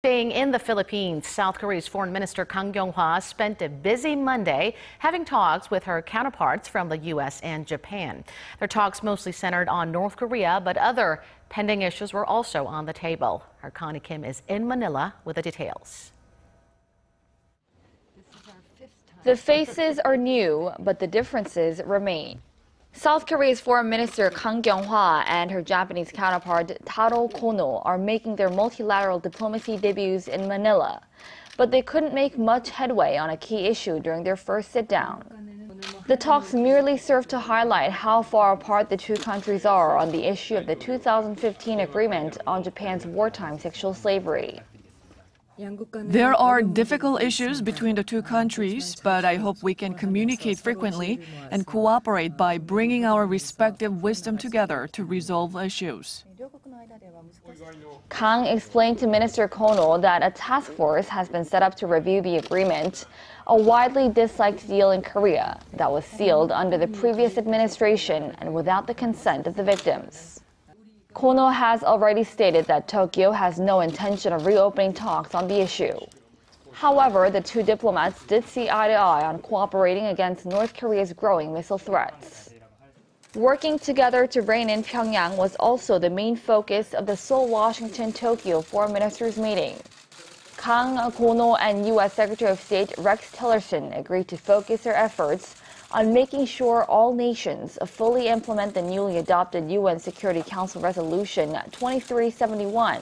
Staying in the Philippines, South Korea's Foreign Minister Kyung-wha spent a busy Monday having talks with her counterparts from the U.S. and Japan. Their talks mostly centered on North Korea, but other pending issues were also on the table. Our Connie Kim is in Manila with the details. The faces are new, but the differences remain. South Korea's Foreign Minister Kyung-wha and her Japanese counterpart Taro Kono are making their multilateral diplomacy debuts in Manila, but they couldn't make much headway on a key issue during their first sit-down. The talks merely serve to highlight how far apart the two countries are on the issue of the 2015 agreement on Japan's wartime sexual slavery. There are difficult issues between the two countries, but I hope we can communicate frequently and cooperate by bringing our respective wisdom together to resolve issues. Kang explained to Minister Kono that a task force has been set up to review the agreement, a widely disliked deal in Korea that was sealed under the previous administration and without the consent of the victims. Kono has already stated that Tokyo has no intention of reopening talks on the issue. However, the two diplomats did see eye to eye on cooperating against North Korea's growing missile threats. Working together to rein in Pyongyang was also the main focus of the Seoul, Washington, Tokyo foreign ministers meeting. Kang, Kono, and U.S. Secretary of State Rex Tillerson agreed to focus their efforts on making sure all nations fully implement the newly adopted UN Security Council Resolution 2371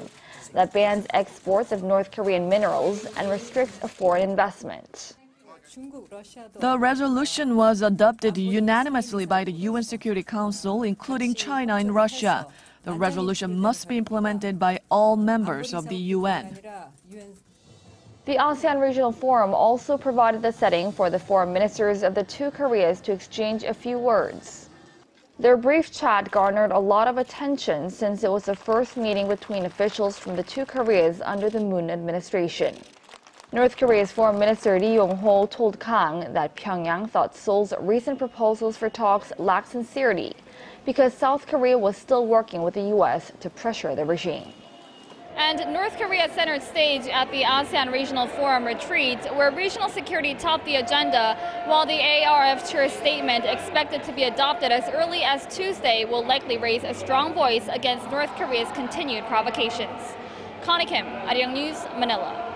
that bans exports of North Korean minerals and restricts foreign investment. The resolution was adopted unanimously by the UN Security Council, including China and Russia. The resolution must be implemented by all members of the UN. The ASEAN Regional Forum also provided the setting for the foreign ministers of the two Koreas to exchange a few words. Their brief chat garnered a lot of attention since it was the first meeting between officials from the two Koreas under the Moon administration. North Korea's Foreign Minister Lee Yong-ho told Kang that Pyongyang thought Seoul's recent proposals for talks lacked sincerity because South Korea was still working with the U.S. to pressure the regime. And North Korea centered stage at the ASEAN Regional Forum retreat, where regional security topped the agenda, while the ARF chair's statement, expected to be adopted as early as Tuesday, will likely raise a strong voice against North Korea's continued provocations. Connie Kim, Arirang News, Manila.